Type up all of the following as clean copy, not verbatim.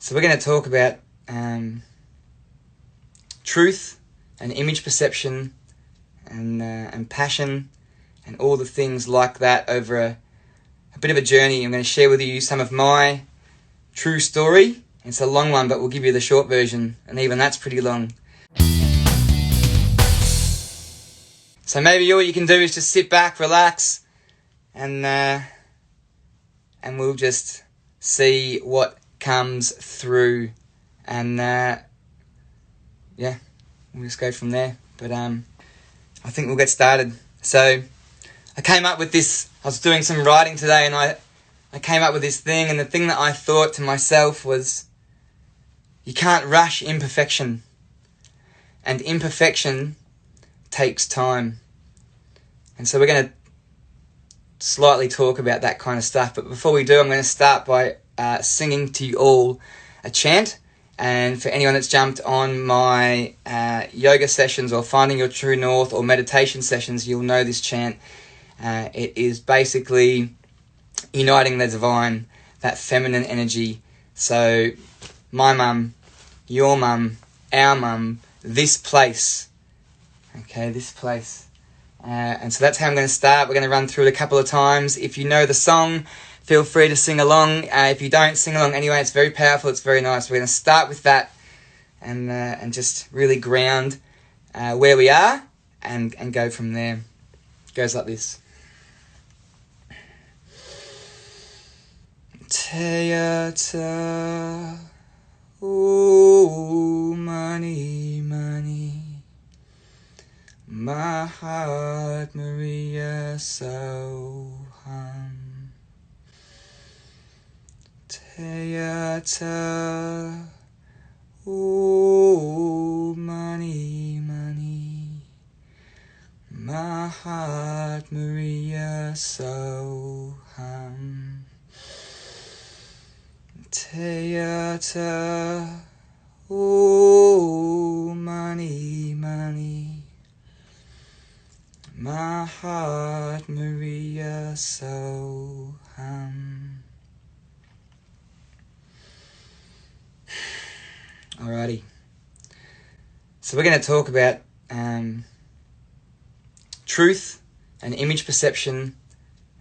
So we're going to talk about truth and image perception and passion and all the things like that over a bit of a journey. I'm going to share with you some of my true story. It's a long one, but we'll give you the short version, and even that's pretty long. So maybe all you can do is just sit back, relax, and we'll just see what comes through, and we'll just go from there. But I think we'll get started. So I came up with this. I was doing some writing today, and I came up with this thing, and the thing that I thought to myself was, you can't rush imperfection, and imperfection takes time. And so we're going to slightly talk about that kind of stuff. But before we do, I'm going to start by singing to you all a chant. And for anyone that's jumped on my yoga sessions or Finding Your True North or meditation sessions, you'll know this chant. It is basically uniting the divine, that feminine energy. So my mum, your mum, our mum, this place. Okay, this place. And so that's how I'm going to start. We're going to run through it a couple of times. If you know the song, feel free to sing along. If you don't, sing along anyway. It's very powerful. It's very nice. We're going to start with that and just really ground where we are and go from there. It goes like this. Teata, oh, money, money. My heart, Maria, Soham. Teata, oh, money, money. My heart, Maria, Soham. Teata, oh, money, money. My heart, Maria, Soham. Alrighty. So we're going to talk about truth and image perception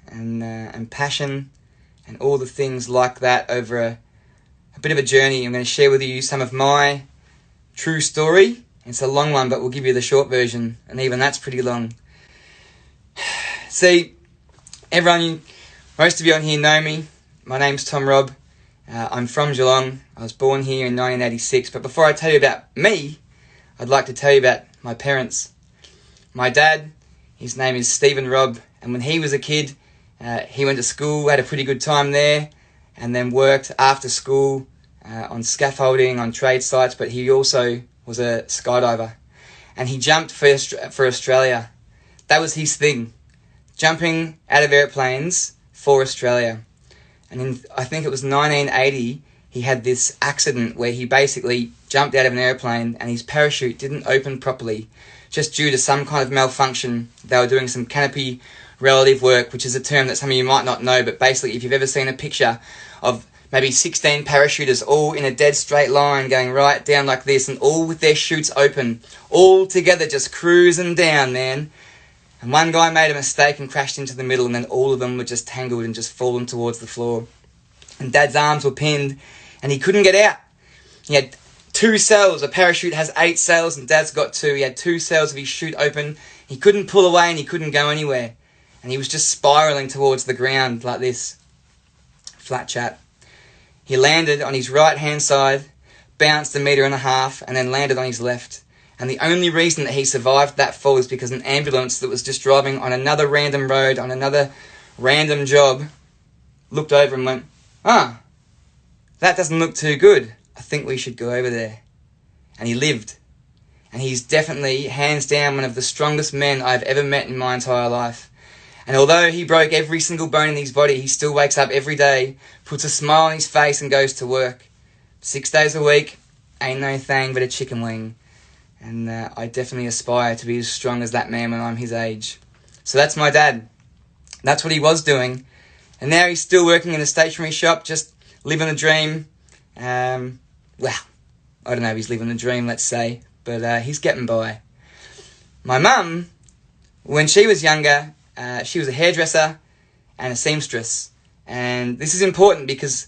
and passion and all the things like that over a bit of a journey. I'm going to share with you some of my true story. It's a long one, but we'll give you the short version, and even that's pretty long. See, most of you on here know me. My name's Tom Robb. I'm from Geelong. I was born here in 1986. But before I tell you about me, I'd like to tell you about my parents. My dad, his name is Stephen Robb, and when he was a kid, he went to school, had a pretty good time there, and then worked after school on scaffolding, on trade sites, but he also was a skydiver. And he jumped for Australia. That was his thing. Jumping out of airplanes for Australia. And I think it was 1980, he had this accident where he basically jumped out of an airplane and his parachute didn't open properly, just due to some kind of malfunction. They were doing some canopy relative work, which is a term that some of you might not know, but basically if you've ever seen a picture of maybe 16 parachuters all in a dead straight line going right down like this and all with their chutes open, all together just cruising down, man. And one guy made a mistake and crashed into the middle, and then all of them were just tangled and just fallen towards the floor. And Dad's arms were pinned, and he couldn't get out. He had 2 cells. A parachute has 8 cells, and Dad's got 2. He had 2 cells of his chute open. He couldn't pull away, and he couldn't go anywhere. And he was just spiralling towards the ground like this. Flat chat. He landed on his right-hand side, bounced 1.5 meters, and then landed on his left. And the only reason that he survived that fall is because an ambulance that was just driving on another random road, on another random job, looked over and went, that doesn't look too good. I think we should go over there. And he lived. And he's definitely, hands down, one of the strongest men I've ever met in my entire life. And although he broke every single bone in his body, he still wakes up every day, puts a smile on his face and goes to work. 6 days a week, ain't no thing but a chicken wing. And I definitely aspire to be as strong as that man when I'm his age. So that's my dad. That's what he was doing. And now he's still working in a stationery shop, just living the dream, Well, I don't know, he's living the dream, let's say, but he's getting by. My mum, when she was younger, she was a hairdresser and a seamstress. And this is important because,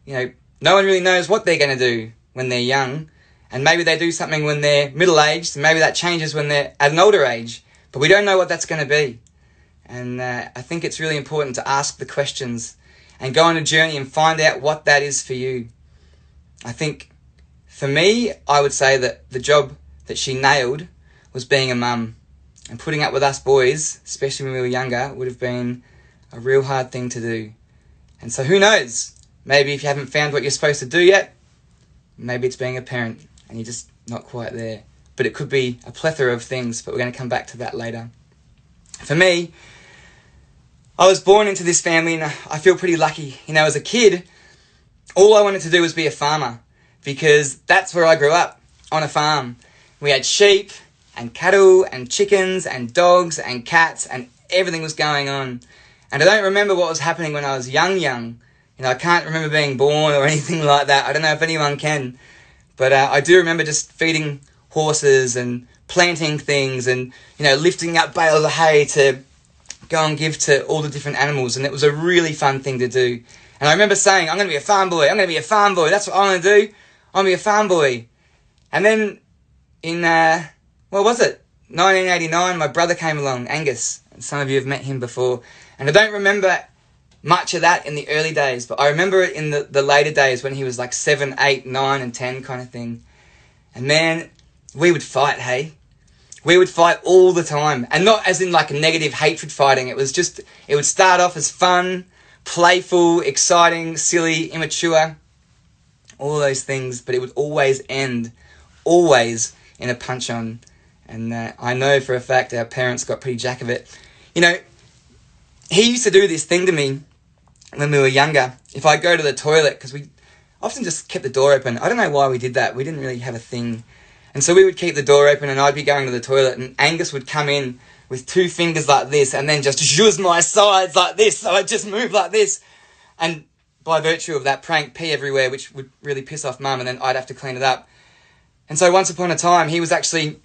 no one really knows what they're going to do when they're young. And maybe they do something when they're middle-aged, and maybe that changes when they're at an older age. But we don't know what that's going to be. And I think it's really important to ask the questions and go on a journey and find out what that is for you. I think, for me, I would say that the job that she nailed was being a mum. And putting up with us boys, especially when we were younger, would have been a real hard thing to do. And so who knows? Maybe if you haven't found what you're supposed to do yet, maybe it's being a parent and you're just not quite there. But it could be a plethora of things, but we're going to come back to that later. For me, I was born into this family and I feel pretty lucky. As a kid, all I wanted to do was be a farmer because that's where I grew up, on a farm. We had sheep and cattle and chickens and dogs and cats and everything was going on. And I don't remember what was happening when I was young. I can't remember being born or anything like that. I don't know if anyone can. But I do remember just feeding horses and planting things and, lifting up bales of hay to go and give to all the different animals. And it was a really fun thing to do. And I remember saying, I'm going to be a farm boy. I'm going to be a farm boy. That's what I want to do. I'm going to be a farm boy. And then in, 1989, my brother came along, Angus. And some of you have met him before. And I don't remember much of that in the early days, but I remember it in the later days when he was like 7, 8, 9 and 10 kind of thing. And man, we would fight, hey? We would fight all the time. And not as in like a negative hatred fighting. It would start off as fun, playful, exciting, silly, immature, all those things, but it would always end, always in a punch-on. And I know for a fact our parents got pretty jack of it. He used to do this thing to me when we were younger. If I go to the toilet, because we often just kept the door open. I don't know why we did that. We didn't really have a thing. And so we would keep the door open and I'd be going to the toilet and Angus would come in with 2 fingers like this and then just zhuzh my sides like this. So I'd just move like this. And by virtue of that prank, pee everywhere, which would really piss off Mum, and then I'd have to clean it up. And so once upon a time, he was actually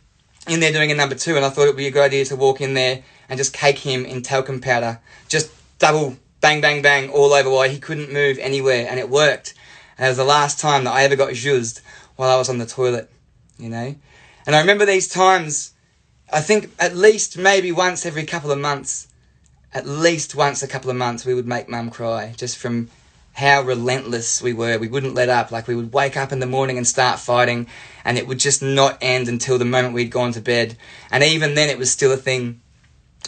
in there doing a number 2, and I thought it would be a good idea to walk in there and just cake him in talcum powder. Just double, bang, bang, bang, all over while he couldn't move anywhere, and it worked. And it was the last time that I ever got zhuzhed while I was on the toilet, And I remember these times, I think at least maybe once every couple of months, we would make Mum cry, just from how relentless we were. We wouldn't let up. Like, we would wake up in the morning and start fighting, and it would just not end until the moment we'd gone to bed. And even then, it was still a thing.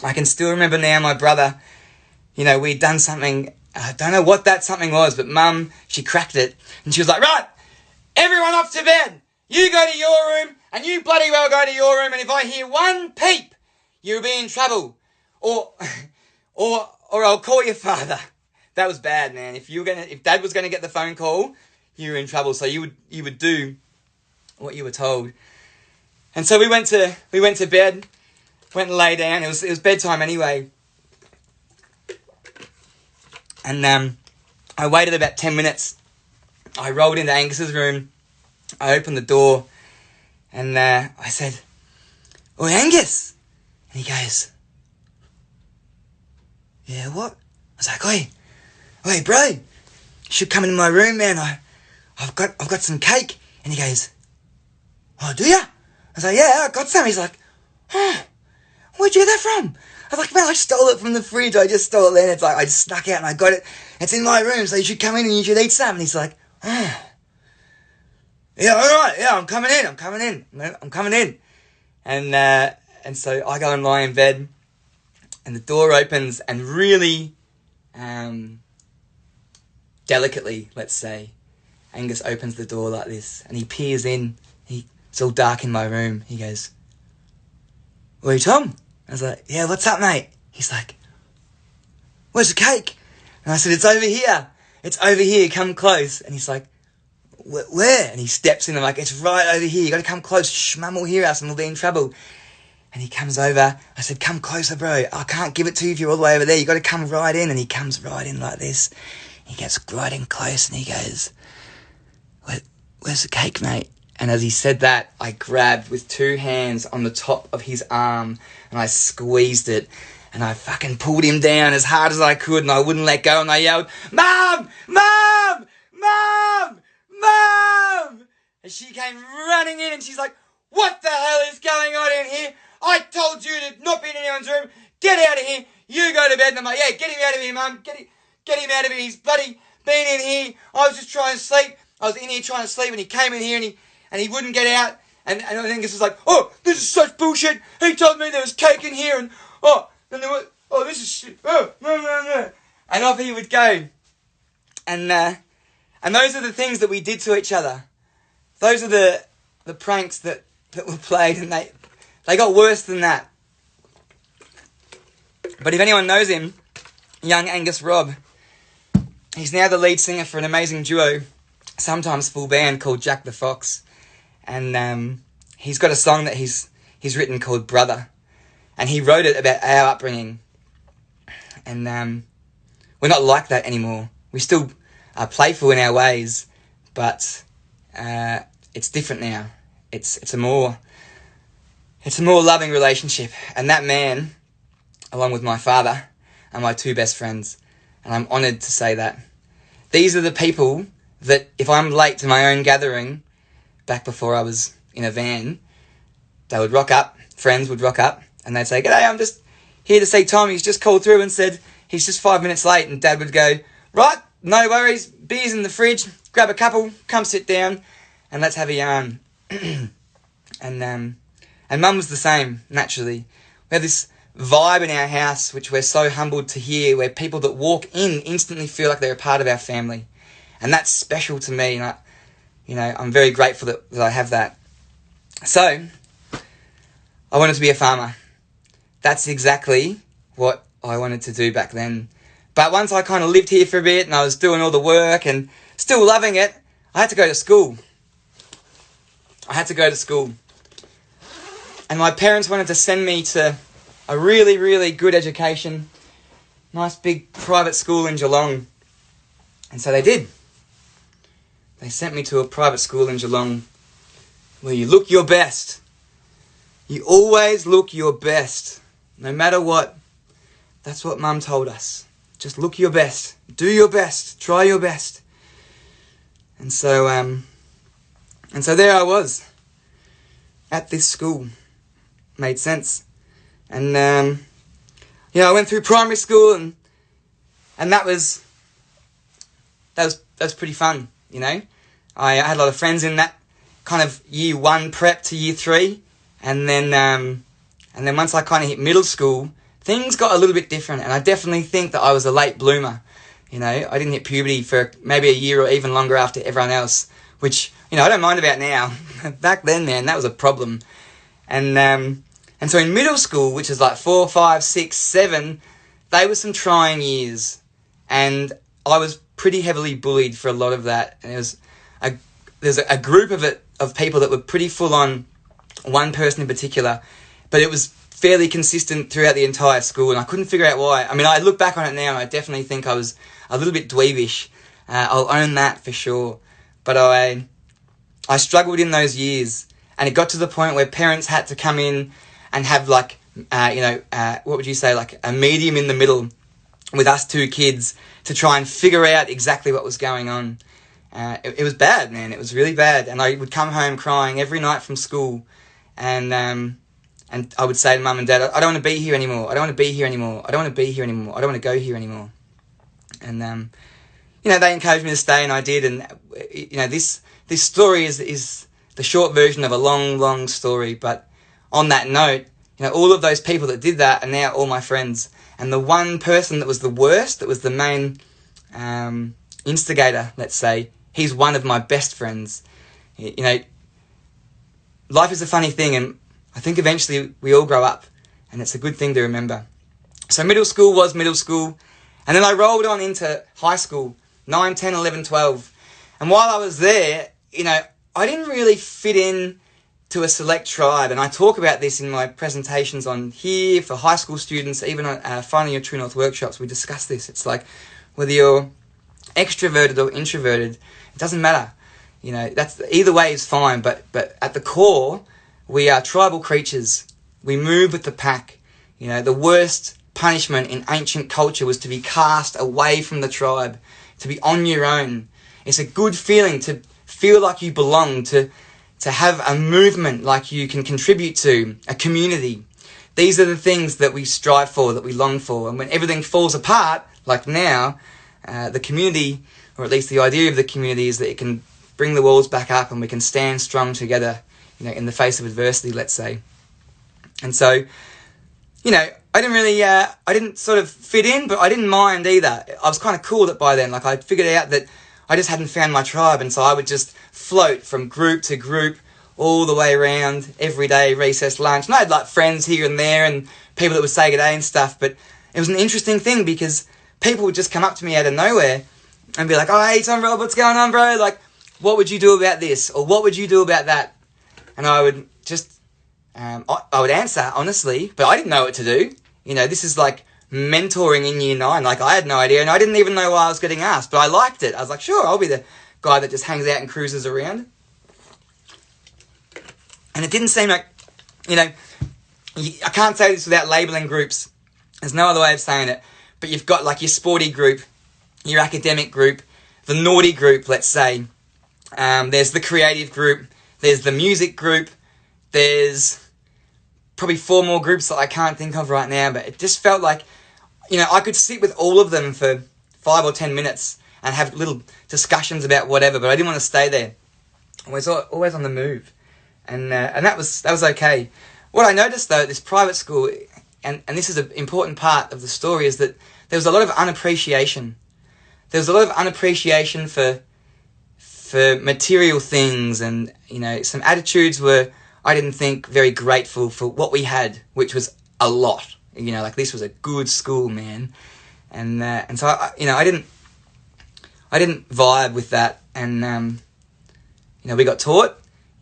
I can still remember now my brother, we'd done something. I don't know what that something was, but Mum, she cracked it, and she was like, right, everyone off to bed. You go to your room, and you bloody well go to your room, and if I hear one peep, you'll be in trouble. Or I'll call your father. That was bad, man. If Dad was gonna get the phone call, you were in trouble. So you would do what you were told. And so we went to bed, went and lay down. It was bedtime anyway. And I waited about 10 minutes. I rolled into Angus's room. I opened the door, and I said, "Oi, Angus!" And he goes, "Yeah, what?" I was like, Oi, bro, you should come into my room, man. I've got some cake." And he goes, "Oh, do ya?" I was like, "Yeah, I got some." He's like, "Oh, where'd you get that from?" I was like, "Man, I stole it from the fridge. I just stole it there." And it's like, I just snuck out and I got it. It's in my room, so you should come in and you should eat some. And he's like, "Oh, yeah, all right. Yeah, I'm coming in. And so I go and lie in bed, and the door opens, and really, delicately, let's say, Angus opens the door like this, and he peers in. It's all dark in my room. He goes, "Oi, Tom?" I was like, "Yeah, what's up, mate?" He's like, "Where's the cake?" And I said, "It's over here. It's over here. Come close." And he's like, "Where?" And he steps in. I'm like, "It's right over here. You got to come close. Shh, Mum will hear us and we'll be in trouble." And he comes over. I said, "Come closer, bro. I can't give it to you if you're all the way over there. You got to come right in." And he comes right in like this. He gets right in close and he goes, where's the cake, mate? And as he said that, I grabbed with 2 hands on the top of his arm and I squeezed it and I fucking pulled him down as hard as I could and I wouldn't let go and I yelled, "Mum! Mum! Mum! Mum!" And she came running in and she's like, "What the hell is going on in here? I told you to not be in anyone's room. Get out of here. You go to bed." And I'm like, "Yeah, get him out of here, Mum. Get him out of here. He's bloody been in here. I was just trying to sleep. I was in here trying to sleep and he came in here and he wouldn't get out." And I think this was like, "Oh, this is such bullshit. He told me there was cake in here and this is shit. Oh, no. And off he would go. And those are the things that we did to each other. Those are the pranks that were played, and they got worse than that. But if anyone knows him, young Angus Robb, he's now the lead singer for an amazing duo, sometimes full band, called Jack the Fox. And he's got a song that he's written called Brother. And he wrote it about our upbringing. And we're not like that anymore. We still are playful in our ways, but it's different now. It's a more loving relationship. And that man, along with my father, are my 2 best friends. And I'm honoured to say that. These are the people that if I'm late to my own gathering, back before I was in a van, they would rock up, friends would rock up, and they'd say, "G'day, I'm just here to see Tom. He's just called through and said he's just 5 minutes late." And Dad would go, "Right, no worries, beer's in the fridge, grab a couple, come sit down, and let's have a yarn." And Mum was the same, naturally. We have this vibe in our house, which we're so humbled to hear, where people that walk in instantly feel like they're a part of our family. And that's special to me, and I'm very grateful that I have that. So, I wanted to be a farmer. That's exactly what I wanted to do back then. But once I kind of lived here for a bit and I was doing all the work and still loving it, I had to go to school. And my parents wanted to send me to a really, really good education, nice big private school in Geelong. And so they did. They sent me to a private school in Geelong where you look your best. You always look your best, no matter what. That's what Mum told us. Just look your best. Do your best. Try your best. And so there I was at this school. Made sense. And I went through primary school and that was pretty fun, I had a lot of friends in that kind of year 1 prep to year 3, and then once I kind of hit middle school, things got a little bit different, and I definitely think that I was a late bloomer. I didn't hit puberty for maybe a year or even longer after everyone else, which I don't mind about now. Back then, man, that was a problem. And so in middle school, which is like 4, 5, 6, 7, they were some trying years, and I was pretty heavily bullied for a lot of that. And there's a group of people that were pretty full on, one person in particular, but it was fairly consistent throughout the entire school, and I couldn't figure out why. I mean, I look back on it now, and I definitely think I was a little bit dweebish. I'll own that for sure. But I struggled in those years, and it got to the point where parents had to come in and have what would you say, like a medium in the middle with us 2 kids to try and figure out exactly what was going on. It was bad, man. It was really bad. And I would come home crying every night from school, and I would say to Mum and Dad, "I don't want to be here anymore. I don't want to be here anymore. I don't want to be here anymore. I don't want to go here anymore." And they encouraged me to stay, and I did. And this story is the short version of a long, long story. But on that note, all of those people that did that are now all my friends. And the one person that was the worst, that was the main instigator, let's say, he's one of my best friends. Life is a funny thing, and I think eventually we all grow up, and it's a good thing to remember. So middle school was middle school, and then I rolled on into high school, 9, 10, 11, 12. And while I was there, I didn't really fit in to a select tribe, and I talk about this in my presentations on here for high school students, even on Finding Your True North workshops. We discuss this. It's like whether you're extroverted or introverted, it doesn't matter. That's either way is fine. But at the core, we are tribal creatures. We move with the pack. The worst punishment in ancient culture was to be cast away from the tribe, to be on your own. It's a good feeling to feel like you belong, to have a movement like you can contribute to, a community. These are the things that we strive for, that we long for. And when everything falls apart, like now, the community, or at least the idea of the community, is that it can bring the walls back up and we can stand strong together, in the face of adversity, let's say. And so, I didn't sort of fit in, but I didn't mind either. I was kind of cool that by then. Like, I figured out that I just hadn't found my tribe, and so I would just float from group to group all the way around, every day, recess, lunch. And I had, friends here and there and people that would say good day and stuff, but it was an interesting thing because people would just come up to me out of nowhere and be like, oh, hey, Tom Rob, what's going on, bro? Like, what would you do about this? Or what would you do about that? And I would just... I would answer, honestly, but I didn't know what to do. This is like mentoring in year 9. Like, I had no idea, and I didn't even know why I was getting asked, but I liked it. I was like, sure, I'll be the guy that just hangs out and cruises around. And it didn't seem like, I can't say this without labelling groups. There's no other way of saying it. But you've got, your sporty group, your academic group, the naughty group, let's say. There's the creative group. There's the music group. There's probably 4 more groups that I can't think of right now, but it just felt like, I could sit with all of them for 5 or 10 minutes and have little discussions about whatever, but I didn't want to stay there. I was always on the move. And that was okay. What I noticed, though, at this private school, and this is an important part of the story, is that there was a lot of unappreciation. There was a lot of unappreciation for material things, and, some attitudes were, I didn't think, very grateful for what we had, which was a lot. This was a good school, man. And so, I didn't vibe with that. And, we got taught,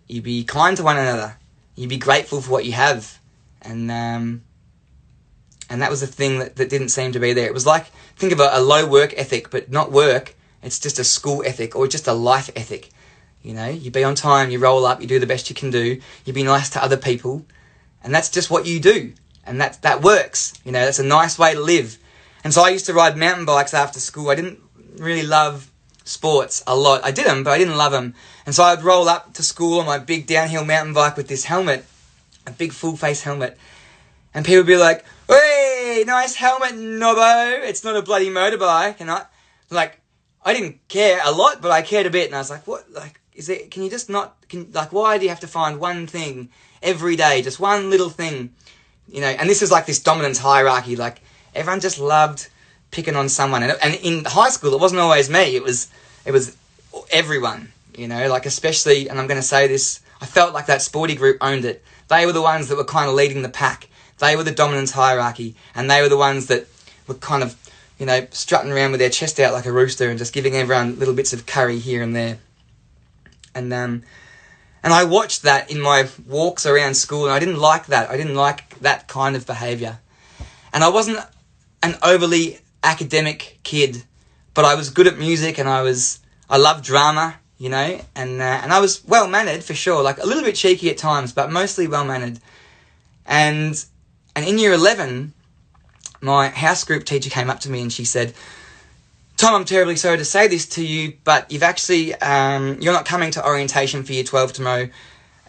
you be kind to one another. You be grateful for what you have. And that was the thing that didn't seem to be there. It was like, think of a low work ethic, but not work. It's just a school ethic, or just a life ethic. You be on time, you roll up, you do the best you can do, you be nice to other people, and that's just what you do. And that works. That's a nice way to live. And so I used to ride mountain bikes after school. I didn't really love sports a lot. I did them, but I didn't love them. And so I'd roll up to school on my big downhill mountain bike with this helmet, a big full-face helmet. And people would be like, hey, nice helmet, Nobbo. It's not a bloody motorbike. And I didn't care a lot, but I cared a bit. And I was like, what? Can you just not, why do you have to find one thing every day? Just one little thing, and this is this dominance hierarchy. Everyone just loved picking on someone. And in high school, it wasn't always me. It was everyone, especially, and I'm going to say this, I felt like that sporty group owned it. They were the ones that were kind of leading the pack. They were the dominance hierarchy, and they were the ones that were kind of, strutting around with their chest out like a rooster and just giving everyone little bits of curry here and there. And I watched that in my walks around school, and I didn't like that. I didn't like that kind of behaviour. And I wasn't an overly academic kid, but I was good at music, and I loved drama, and I was well-mannered for sure, a little bit cheeky at times, but mostly well-mannered. And in year 11, my house group teacher came up to me and she said, Tom, I'm terribly sorry to say this to you, but you've actually, you're not coming to orientation for year 12 tomorrow.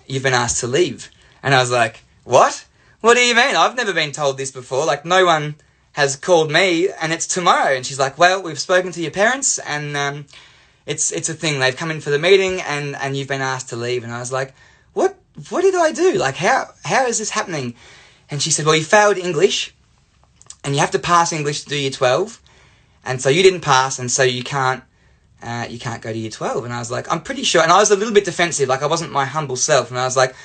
You've been asked to leave. And I was like, what? What do you mean? I've never been told this before. No one has called me, and it's tomorrow. And she's like, well, we've spoken to your parents, and it's a thing. They've come in for the meeting, and you've been asked to leave. And I was like, what did I do? How is this happening? And she said, well, you failed English, and you have to pass English to do year 12. And so you didn't pass, and so you can't go to year 12. And I was like, I'm pretty sure. And I was a little bit defensive, I wasn't my humble self. And I was like,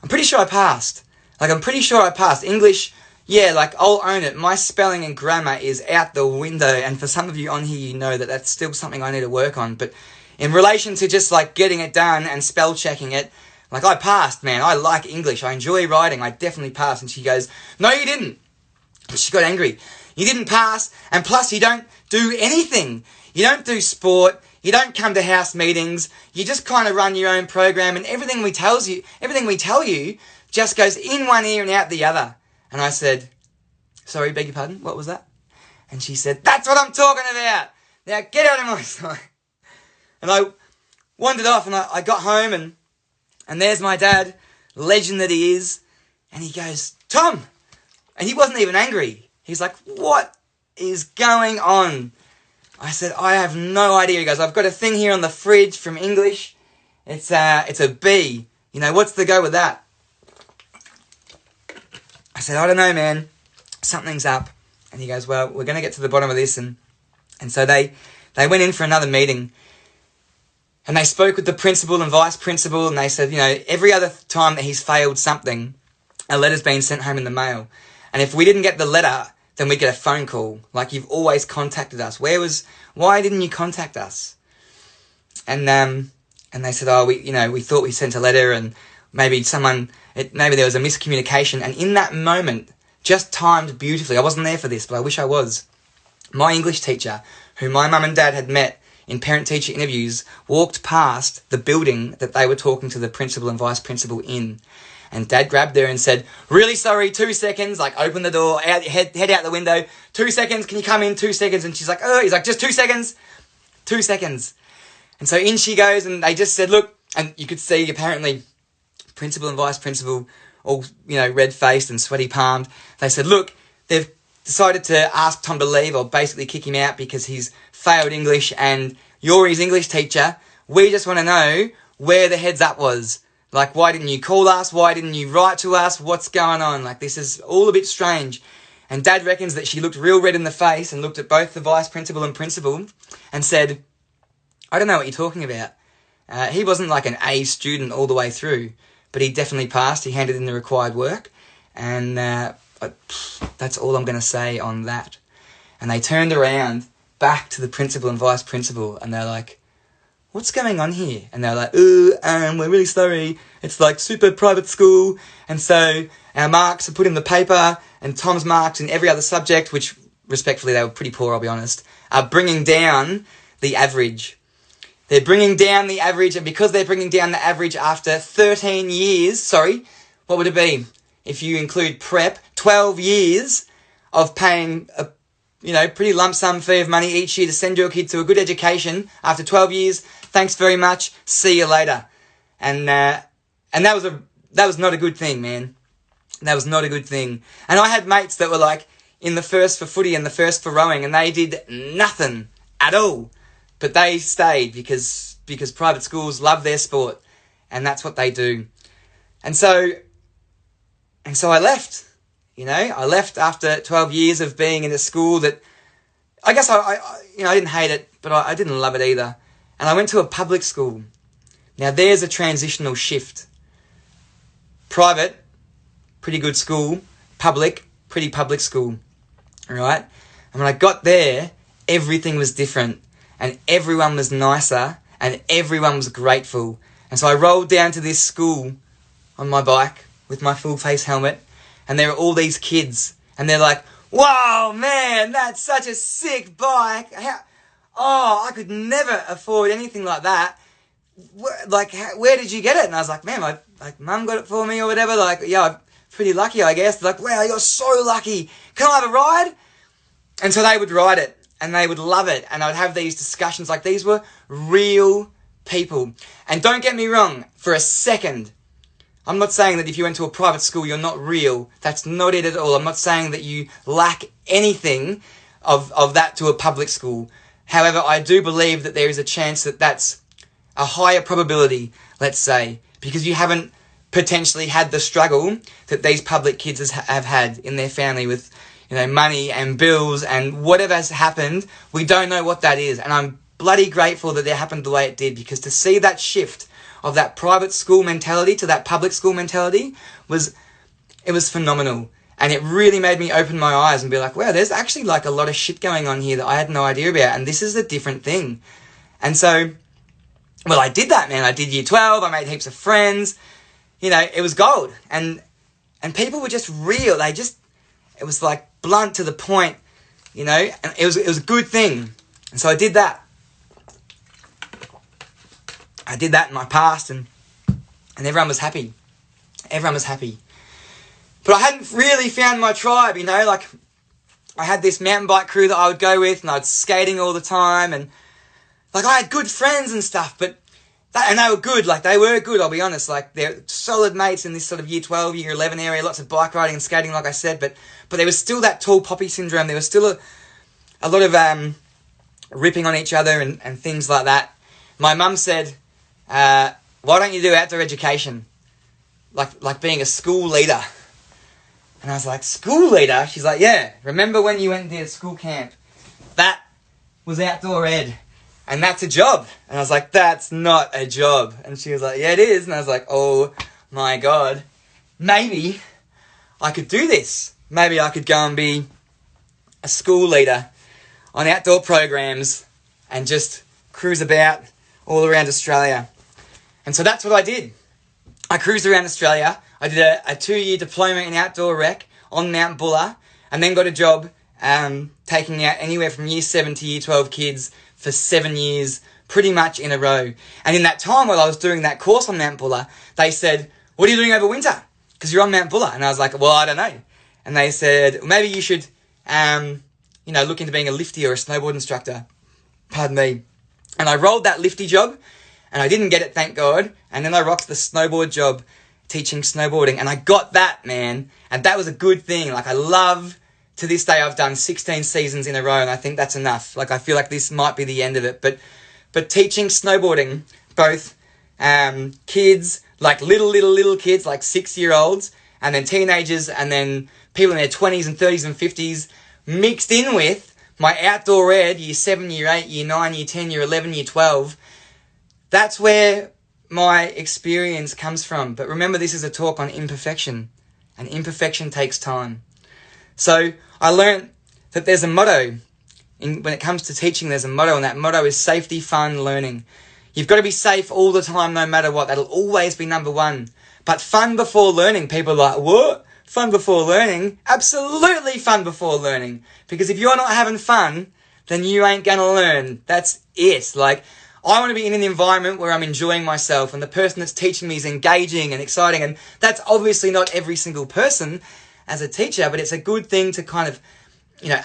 I'm pretty sure I passed. I'm pretty sure I passed. English, yeah, I'll own it. My spelling and grammar is out the window. And for some of you on here, you know that that's still something I need to work on. But in relation to just getting it done and spell checking it, I passed, man. I like English. I enjoy writing. I definitely passed. And she goes, no, you didn't. And she got angry. You didn't pass, and plus you don't do anything. You don't do sport, You don't come to house meetings. You just kind of run your own program, and everything we tell you just goes in one ear and out the other. And I said, sorry, beg your pardon, what was that? And she said, that's what I'm talking about. Now get out of my sight. And I wandered off, and I got home, and there's my dad, legend that he is, and he goes, Tom! And he wasn't even angry. He's like, what is going on? I said, I have no idea. He goes, I've got a thing here on the fridge from English. It's a B. You know, what's the go with that? I said, I don't know, man. Something's up. And he goes, well, we're going to get to the bottom of this. And so they went in for another meeting. And they spoke with the principal and vice principal. And they said, you know, every other time that he's failed something, a letter's been sent home in the mail. And if we didn't get the letter, then we get a phone call. Like, you've always contacted us. Why didn't you contact us? And they said, oh, we thought we sent a letter, and maybe there was a miscommunication. And in that moment, just timed beautifully, I wasn't there for this, but I wish I was. My English teacher, who my mum and dad had met in parent-teacher interviews, walked past the building that they were talking to the principal and vice principal in. And Dad grabbed her and said, really sorry, 2 seconds, like open the door, head out the window, 2 seconds, can you come in, 2 seconds? And she's like, oh, he's like, just 2 seconds, 2 seconds. And so in she goes, and they just said, look, and you could see apparently principal and vice principal all, red-faced and sweaty-palmed. They said, look, they've decided to ask Tom to leave or basically kick him out because he's failed English and you're his English teacher. We just want to know where the heads up was. Like, why didn't you call us? Why didn't you write to us? What's going on? Like, this is all a bit strange. And Dad reckons that she looked real red in the face and looked at both the vice principal and principal and said, I don't know what you're talking about. He wasn't like an A student all the way through, but he definitely passed. He handed in the required work. And that's all I'm going to say on that. And they turned around back to the principal and vice principal, and they're like, what's going on here? And they're like, we're really sorry. It's like super private school. And so our marks are put in the paper, and Tom's marks in every other subject, which respectfully they were pretty poor, I'll be honest, are bringing down the average. They're bringing down the average, and because they're bringing down the average after 13 years, what would it be? If you include prep, 12 years of paying a pretty lump sum fee of money each year to send your kid to a good education. After 12 years, thanks very much, see you later. And that was not a good thing, man. That was not a good thing. And I had mates that were like in the first for footy and the first for rowing, and they did nothing at all. But they stayed because private schools love their sport, and that's what they do. And so I left. I left after 12 years of being in a school that I guess I didn't hate it, but I didn't love it either. And I went to a public school. Now there's a transitional shift. Private, pretty good school. Public, pretty public school. All right? And when I got there, everything was different. And everyone was nicer. And everyone was grateful. And so I rolled down to this school on my bike with my full face helmet. And there are all these kids. And they're like, wow, man, that's such a sick bike. I could never afford anything like that. Where did you get it? And I was like, man, my mum got it for me or whatever. I'm pretty lucky, I guess. They're like, wow, you're so lucky. Can I have a ride? And so they would ride it. And they would love it. And I'd have these discussions. Like, these were real people. And don't get me wrong, for a second, I'm not saying that if you went to a private school, you're not real. That's not it at all. I'm not saying that you lack anything of that to a public school. However, I do believe that there is a chance that that's a higher probability, let's say, because you haven't potentially had the struggle that these public kids have had in their family with, money and bills and whatever has happened. We don't know what that is. And I'm bloody grateful that it happened the way it did, because to see that shift of that private school mentality to that public school mentality was phenomenal. And it really made me open my eyes and be like, wow, there's actually like a lot of shit going on here that I had no idea about. And this is a different thing. And so, well, I did that, man. I did year 12. I made heaps of friends. It was gold. And people were just real. It was like blunt to the point, and it was a good thing. And so I did that. I did that in my past, and everyone was happy. Everyone was happy. But I hadn't really found my tribe, you know, like I had this mountain bike crew that I would go with, and I was skating all the time, and like I had good friends and stuff, and they were good, I'll be honest, like they're solid mates in this sort of year 12, year 11 area, lots of bike riding and skating, like I said, but there was still that tall poppy syndrome, there was still a lot of ripping on each other and things like that. My mum said, why don't you do outdoor education? Like being a school leader. And I was like, school leader? She's like, yeah, remember when you went and did a school camp? That was outdoor ed. And that's a job. And I was like, that's not a job. And she was like, yeah, it is. And I was like, oh my God, maybe I could do this. Maybe I could go and be a school leader on outdoor programs and just cruise about all around Australia. And so that's what I did. I cruised around Australia. I did a 2-year diploma in outdoor rec on Mount Buller, and then got a job taking out anywhere from year 7 to year 12 kids for 7 years, pretty much in a row. And in that time while I was doing that course on Mount Buller, they said, what are you doing over winter? Because you're on Mount Buller. And I was like, well, I don't know. And they said, maybe you should, look into being a lifty or a snowboard instructor. Pardon me. And I rolled that lifty job, and I didn't get it, thank God. And then I rocked the snowboard job, teaching snowboarding. And I got that, man. And that was a good thing. Like, to this day, I've done 16 seasons in a row, and I think that's enough. Like, I feel like this might be the end of it. But teaching snowboarding, both kids, like little kids, like 6-year-olds, and then teenagers, and then people in their 20s and 30s and 50s, mixed in with my outdoor ed, year 7, year 8, year 9, year 10, year 11, year 12. That's where my experience comes from. But remember, this is a talk on imperfection, and imperfection takes time. So I learned that there's a motto when it comes to teaching. There's a motto, and that motto is safety, fun, learning. You've got to be safe all the time, no matter what. That'll always be number one. But fun before learning, people are like, what? Fun before learning? Absolutely fun before learning. Because if you're not having fun, then you ain't going to learn. That's it. Like, I want to be in an environment where I'm enjoying myself, and the person that's teaching me is engaging and exciting. And that's obviously not every single person as a teacher, but it's a good thing to kind of,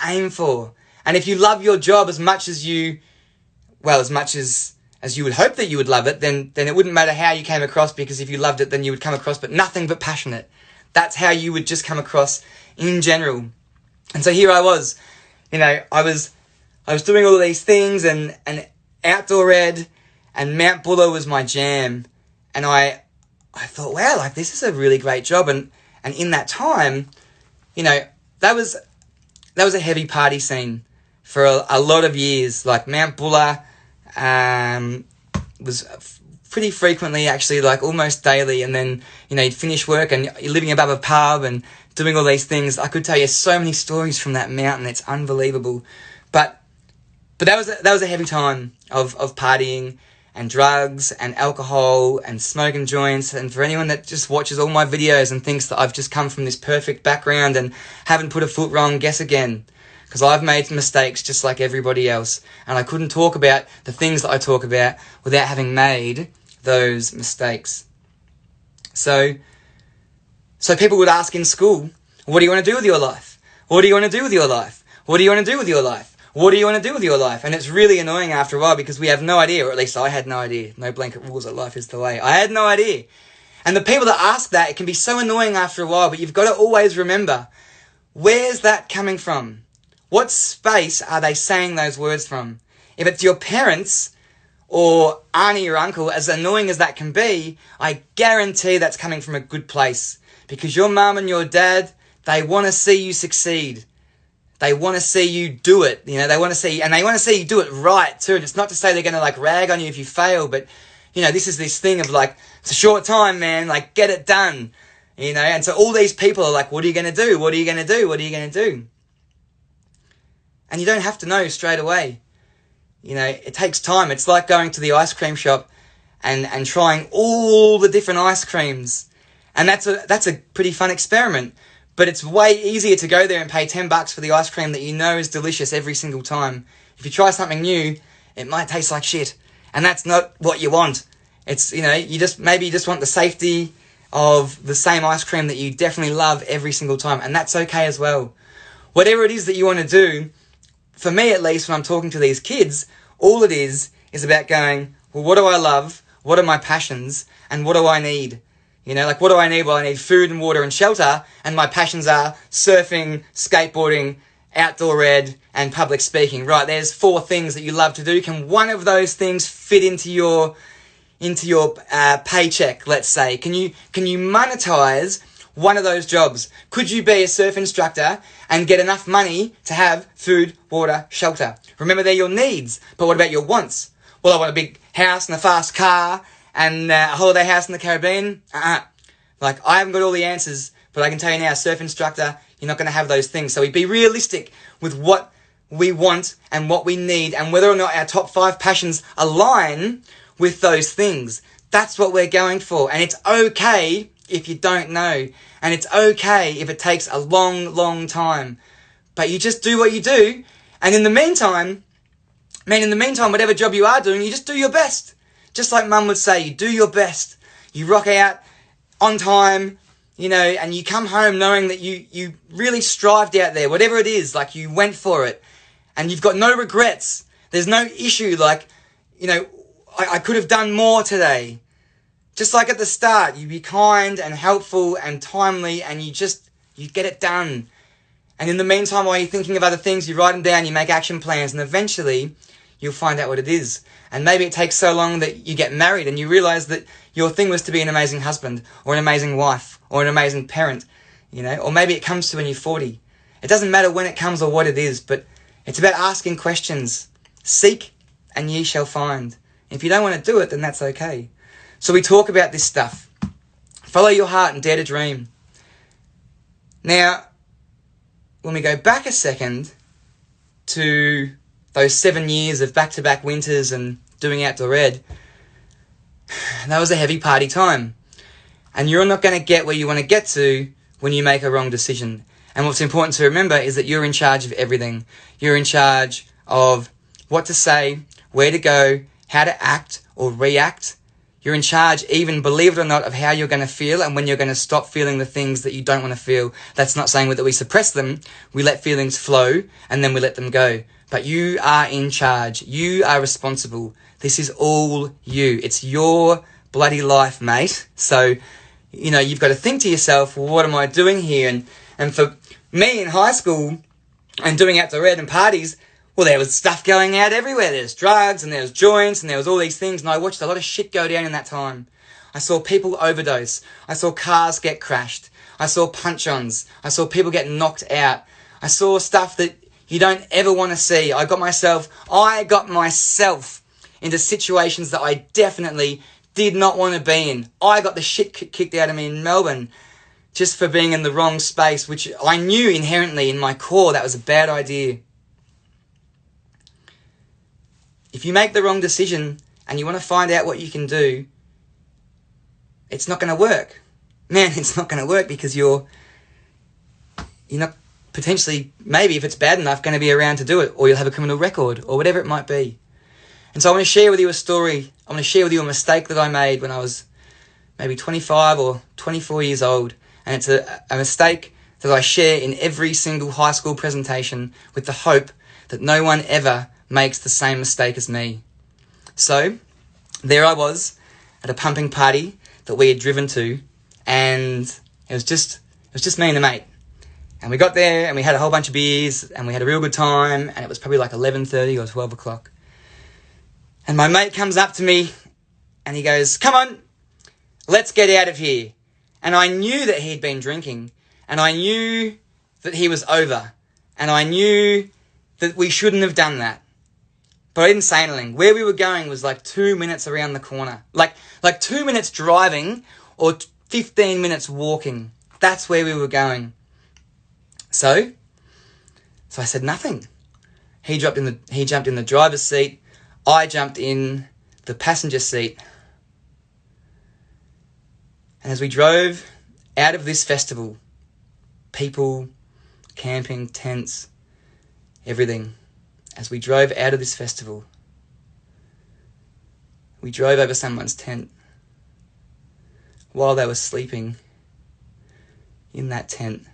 aim for. And if you love your job as much as you would hope that you would love it, then it wouldn't matter how you came across, because if you loved it, then you would come across but nothing but passionate. That's how you would just come across in general. And so here I was, I was doing all these things, and outdoor ed and Mount Buller was my jam. And I thought, wow, like this is a really great job. And in that time, that was a heavy party scene for a lot of years. Like Mount Buller was pretty frequently, actually, like almost daily. And then, you'd finish work and you're living above a pub and doing all these things. I could tell you so many stories from that mountain. It's unbelievable. But that was a heavy time of partying and drugs and alcohol and smoking joints. And for anyone that just watches all my videos and thinks that I've just come from this perfect background and haven't put a foot wrong, guess again. Because I've made mistakes just like everybody else. And I couldn't talk about the things that I talk about without having made those mistakes. So people would ask in school, what do you want to do with your life? What do you want to do with your life? What do you want to do with your life? What do you want to do with your life? And it's really annoying after a while, because we have no idea, or at least I had no idea. No blanket rules, that life is the way. I had no idea. And the people that ask that, it can be so annoying after a while, but you've got to always remember, where's that coming from? What space are they saying those words from? If it's your parents or auntie or uncle, as annoying as that can be, I guarantee that's coming from a good place. Because your mum and your dad, they want to see you succeed. They want to see you do it. They want to see you do it right too. And it's not to say they're going to like rag on you if you fail, but this is this thing of like, it's a short time, man, like get it done. And so all these people are like, what are you going to do? What are you going to do? What are you going to do? And you don't have to know straight away. It takes time. It's like going to the ice cream shop and trying all the different ice creams. And that's a pretty fun experiment. But it's way easier to go there and pay $10 for the ice cream that you know is delicious every single time. If you try something new, it might taste like shit. And that's not what you want. It's, maybe you just want the safety of the same ice cream that you definitely love every single time, and that's okay as well. Whatever it is that you want to do, for me at least, when I'm talking to these kids, all it is about going, well, what do I love? What are my passions? And what do I need? What do I need? Well, I need food and water and shelter, and my passions are surfing, skateboarding, outdoor ed, and public speaking. Right, there's 4 things that you love to do. Can one of those things fit into your paycheck, let's say? Can you monetize one of those jobs? Could you be a surf instructor and get enough money to have food, water, shelter? Remember, they're your needs, but what about your wants? Well, I want a big house and a fast car and a holiday house in the Caribbean. I haven't got all the answers, but I can tell you now, surf instructor, you're not going to have those things. So we be realistic with what we want and what we need, and whether or not our top 5 passions align with those things. That's what we're going for. And it's okay if you don't know. And it's okay if it takes a long, long time. But you just do what you do. And in the meantime, whatever job you are doing, you just do your best. Just like Mum would say, you do your best. You rock out on time, and you come home knowing that you really strived out there, whatever it is, you went for it. And you've got no regrets. There's no issue I could have done more today. Just like at the start, you be kind and helpful and timely, and you get it done. And in the meantime, while you're thinking of other things, you write them down, you make action plans, and eventually you'll find out what it is. And maybe it takes so long that you get married and you realize that your thing was to be an amazing husband or an amazing wife or an amazing parent, or maybe it comes to when you're 40. It doesn't matter when it comes or what it is, but it's about asking questions. Seek and ye shall find. If you don't want to do it, then that's okay. So we talk about this stuff. Follow your heart and dare to dream. Now, when we go back a second to those 7 years of back-to-back winters and doing outdoor ed, that was a heavy party time. And you're not going to get where you want to get to when you make a wrong decision. And what's important to remember is that you're in charge of everything. You're in charge of what to say, where to go, how to act or react. You're in charge, even, believe it or not, of how you're going to feel and when you're going to stop feeling the things that you don't want to feel. That's not saying that we suppress them. We let feelings flow and then we let them go. But you are in charge. You are responsible. This is all you. It's your bloody life, mate. So, you've got to think to yourself, well, what am I doing here? And for me in high school and doing outdoor ed and parties, well, there was stuff going out everywhere. There's drugs and there was joints and there was all these things. And I watched a lot of shit go down in that time. I saw people overdose. I saw cars get crashed. I saw punch-ons. I saw people get knocked out. I saw stuff that you don't ever want to see. I got myself into situations that I definitely did not want to be in. I got the shit kicked out of me in Melbourne just for being in the wrong space, which I knew inherently in my core that was a bad idea. If you make the wrong decision and you want to find out what you can do, it's not going to work. Man, it's not going to work because you're not potentially, maybe if it's bad enough, going to be around to do it, or you'll have a criminal record or whatever it might be. And so I want to share with you a story. I want to share with you a mistake that I made when I was maybe 25 or 24 years old. And it's a mistake that I share in every single high school presentation with the hope that no one ever makes the same mistake as me. So, there I was at a pumping party that we had driven to, and it was just me and a mate. And we got there and we had a whole bunch of beers and we had a real good time, and it was probably like 11:30 or 12 o'clock. And my mate comes up to me and he goes, "Come on, let's get out of here." And I knew that he'd been drinking, and I knew that he was over, and I knew that we shouldn't have done that. But I didn't say anything. Where we were going was like 2 minutes around the corner. Like 2 minutes driving or 15 minutes walking. That's where we were going. So I said nothing. He jumped in the driver's seat. I jumped in the passenger seat. And as we drove out of this festival, people, camping, tents, everything. As we drove out of this festival, we drove over someone's tent. while they were sleeping in that tent.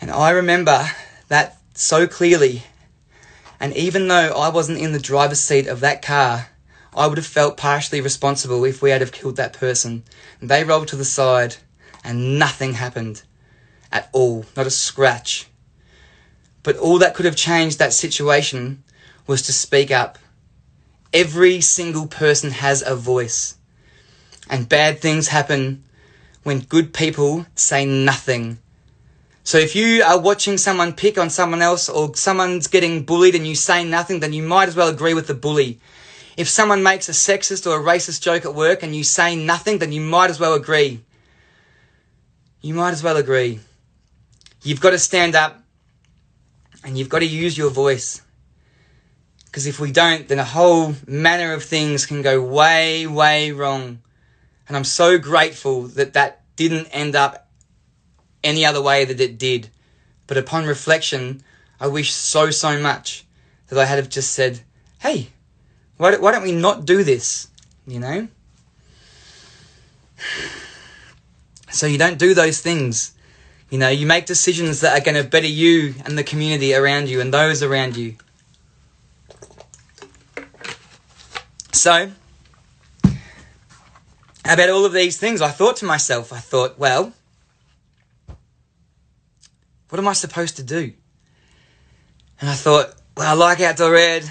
And I remember that so clearly. And even though I wasn't in the driver's seat of that car, I would have felt partially responsible if we had have killed that person. And they rolled to the side and nothing happened at all, not a scratch. But all that could have changed that situation was to speak up. Every single person has a voice. And bad things happen when good people say nothing. So if you are watching someone pick on someone else, or someone's getting bullied and you say nothing, then you might as well agree with the bully. If someone makes a sexist or a racist joke at work and you say nothing, then you might as well agree. You might as well agree. You've got to stand up and you've got to use your voice. Because if we don't, then a whole manner of things can go way, way wrong. And I'm so grateful that that didn't end up any other way that it did. But upon reflection, I wish so much that I had have just said, hey, why don't we not do this? You know? So you don't do those things. You know, you make decisions that are going to better you and the community around you and those around you. So, about all of these things, I thought to myself, well, what am I supposed to do? And I thought, well, I like outdoor ed,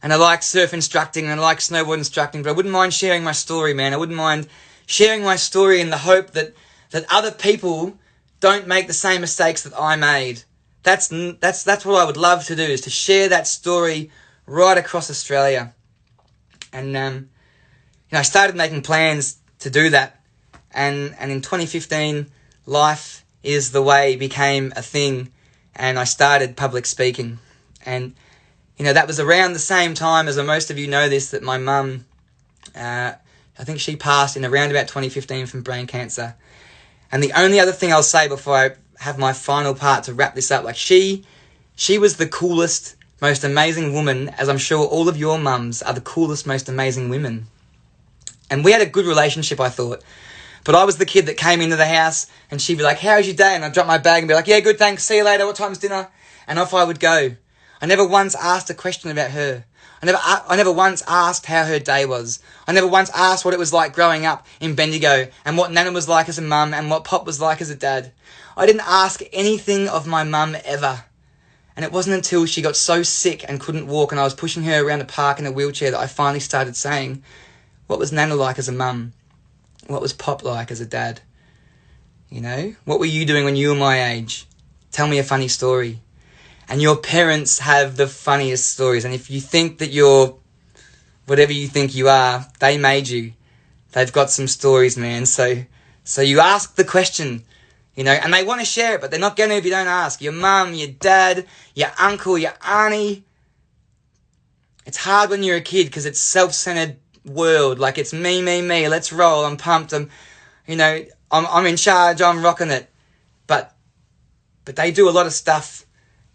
and I like surf instructing, and I like snowboard instructing, but I wouldn't mind sharing my story, man. I wouldn't mind sharing my story in the hope that other people don't make the same mistakes that I made. That's what I would love to do, is to share that story right across Australia. And I started making plans to do that. And in 2015, Life is the Way became a thing, and I started public speaking. And that was around the same time, as most of you know this, that my mum, I think she passed in around about 2015 from brain cancer. And the only other thing I'll say before I have my final part to wrap this up, like she was the coolest, most amazing woman, as I'm sure all of your mums are the coolest, most amazing women. And we had a good relationship, I thought. But I was the kid that came into the house and she'd be like, how's your day? And I'd drop my bag and be like, yeah, good, thanks, see you later, what time's dinner? And off I would go. I never once asked a question about her. I never once asked how her day was. I never once asked what it was like growing up in Bendigo, and what Nana was like as a mum, and what Pop was like as a dad. I didn't ask anything of my mum ever. And it wasn't until she got so sick and couldn't walk and I was pushing her around the park in a wheelchair that I finally started saying, what was Nana like as a mum? What was Pop like as a dad? What were you doing when you were my age? Tell me a funny story. And your parents have the funniest stories. And if you think that you're whatever you think you are, they made you. They've got some stories, man. So you ask the question, and they want to share it, but they're not going to if you don't ask. Your mum, your dad, your uncle, your auntie. It's hard when you're a kid because it's self-centered world. Like, it's me, let's roll, I'm pumped, I'm in charge, I'm rocking it. But they do a lot of stuff,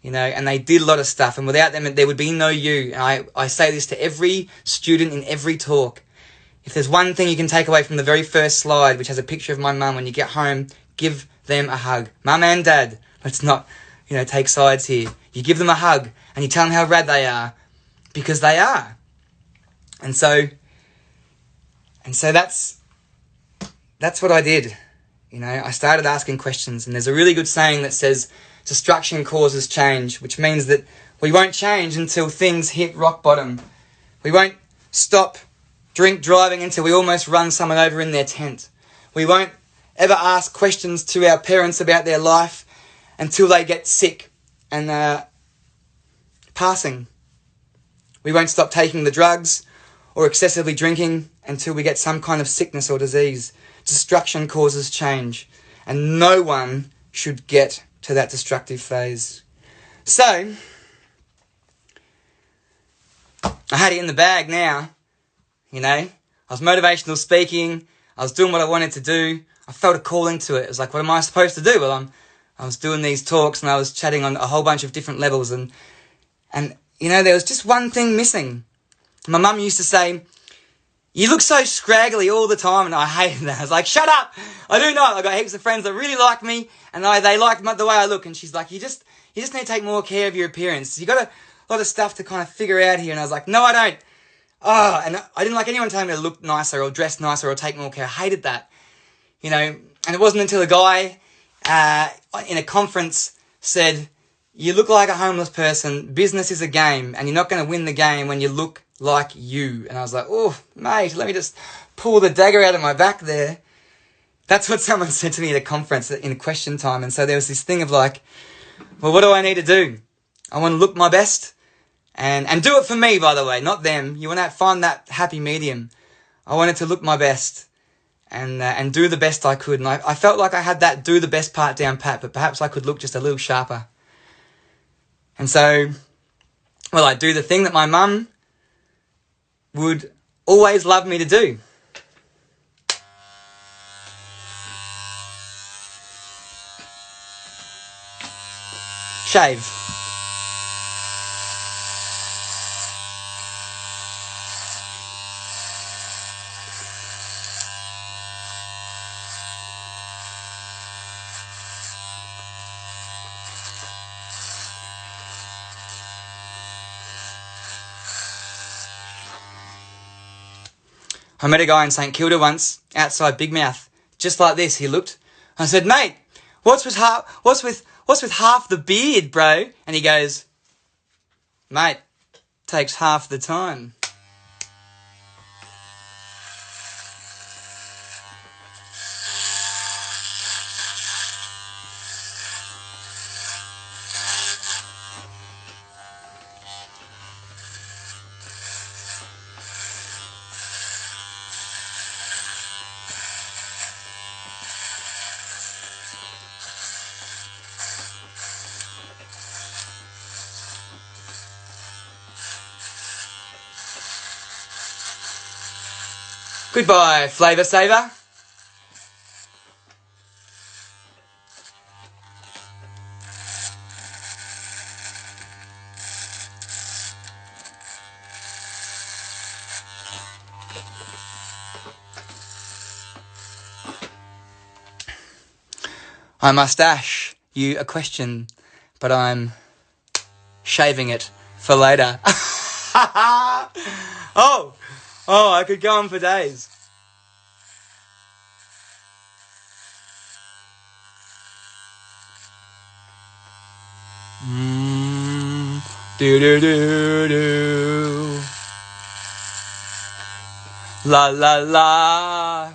and they did a lot of stuff, and without them there would be no you. And I say this to every student in every talk. If there's one thing you can take away from the very first slide, which has a picture of my mum, when you get home, give them a hug. Mum and dad, let's not take sides here. You give them a hug and you tell them how rad they are, because they are. And so that's what I did. I started asking questions, and there's a really good saying that says, destruction causes change, which means that we won't change until things hit rock bottom. We won't stop drink driving until we almost run someone over in their tent. We won't ever ask questions to our parents about their life until they get sick and passing. We won't stop taking the drugs or excessively drinking until we get some kind of sickness or disease. Destruction causes change, and no one should get to that destructive phase. So, I had it in the bag now, I was motivational speaking, I was doing what I wanted to do, I felt a call into it. It was like, what am I supposed to do? Well, I was doing these talks and I was chatting on a whole bunch of different levels, and there was just one thing missing. My mum used to say, you look so scraggly all the time, and I hated that. I was like, shut up! I do not. I got heaps of friends that really like me, and they like the way I look, and she's like, you just need to take more care of your appearance. You got a lot of stuff to kind of figure out here, and I was like, no, I don't. Oh, and I didn't like anyone telling me to look nicer or dress nicer or take more care. I hated that, you know, and it wasn't until a guy in a conference said, you look like a homeless person, business is a game, and you're not going to win the game when you look like you. And I was like, oh, mate, let me just pull the dagger out of my back there. That's what someone said to me at a conference in question time. And so there was this thing of like, well, what do I need to do? I want to look my best and do it for me, by the way, not them. You want to find that happy medium. I wanted to look my best and do the best I could. And I felt like I had that do the best part down pat, but perhaps I could look just a little sharper. And so, well, I do the thing that my mum would always love me to do. Shave. I met a guy in St Kilda once, outside Big Mouth, just like this. He looked. I said, mate, what's with half the beard, bro? And he goes, mate, takes half the time. Goodbye, Flavour Saver. I must ask you a question, but I'm shaving it for later. Oh, I could go on for days. Do do do do. La la la.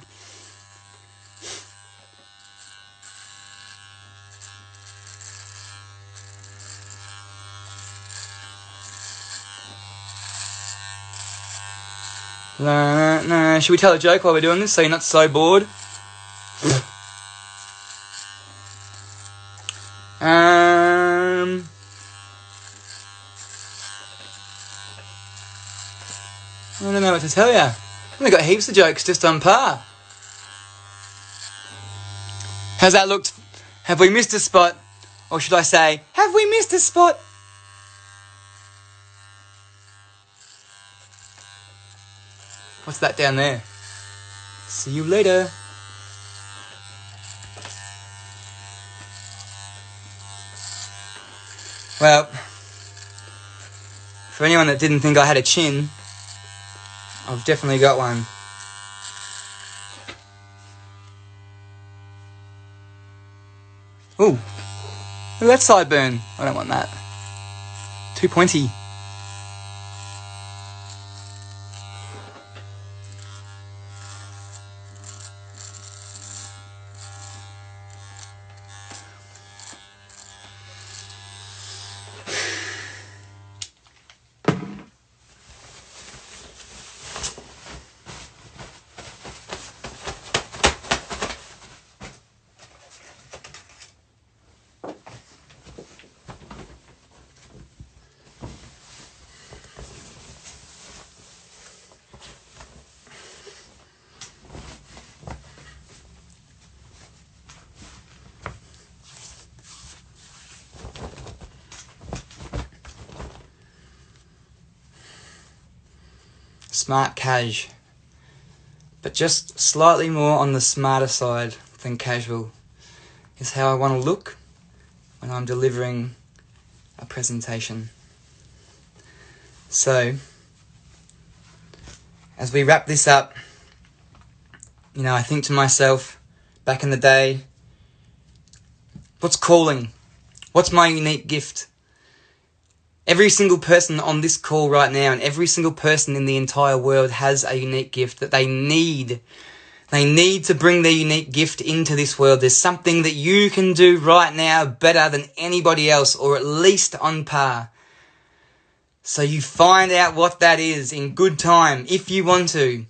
No. Should we tell a joke while we're doing this so you're not so bored? I don't know what to tell you. I've only got heaps of jokes just on par. How's that looked? Have we missed a spot? Or should I say, have we missed a spot? What's that down there? See you later. Well, for anyone that didn't think I had a chin, I've definitely got one. Ooh, look at that sideburn. I don't want that. Too pointy. Smart cash. but just slightly more on the smarter side than casual is how I want to look when I'm delivering a presentation. So, as we wrap this up, I think to myself, back in the day, what's calling? What's my unique gift? Every single person on this call right now and every single person in the entire world has a unique gift that they need. They need to bring their unique gift into this world. There's something that you can do right now better than anybody else, or at least on par. So you find out what that is in good time, if you want to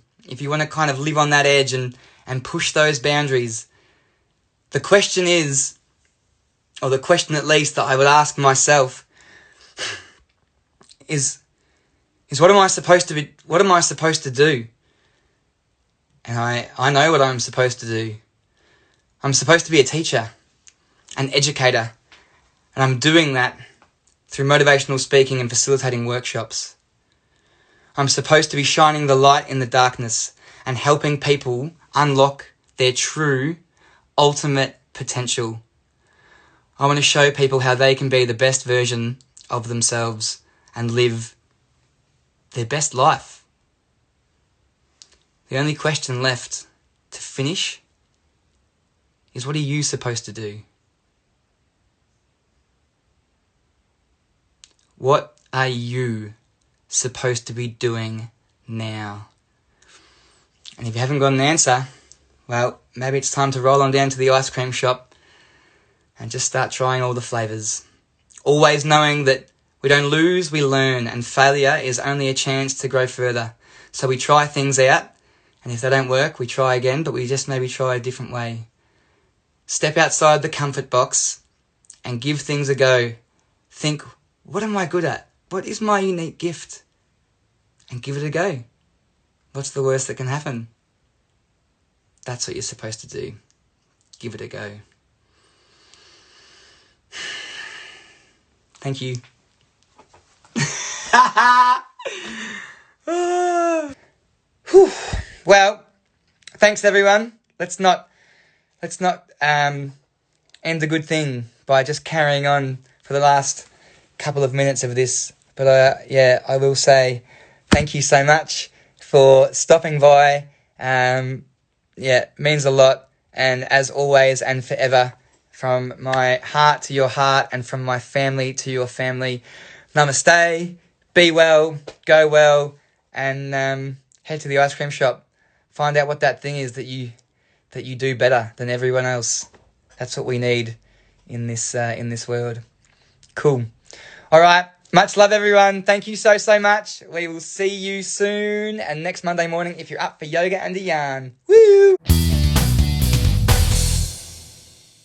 kind of live on that edge and push those boundaries. The question is, or the question at least that I would ask myself, is what am I supposed to do? And I know what I'm supposed to do. I'm supposed to be a teacher, an educator, and I'm doing that through motivational speaking and facilitating workshops. I'm supposed to be shining the light in the darkness and helping people unlock their true, ultimate potential. I want to show people how they can be the best version of themselves and live their best life. The only question left to finish is, what are you supposed to do? What are you supposed to be doing now? And if you haven't got an answer, well, maybe it's time to roll on down to the ice cream shop and just start trying all the flavours. Always knowing that we don't lose, we learn, and failure is only a chance to grow further. So we try things out, and if they don't work, we try again, but we just maybe try a different way. Step outside the comfort box and give things a go. Think, what am I good at? What is my unique gift? And give it a go. What's the worst that can happen? That's what you're supposed to do. Give it a go. Thank you. Well, thanks everyone. Let's not end a good thing by just carrying on for the last couple of minutes of this. But I will say thank you so much for stopping by. It means a lot. And as always and forever, from my heart to your heart and from my family to your family, namaste, be well, go well, and head to the ice cream shop. Find out what that thing is that you do better than everyone else. That's what we need in this world. Cool. All right. Much love, everyone. Thank you so much. We will see you soon and next Monday morning if you're up for yoga and a yarn. Woo!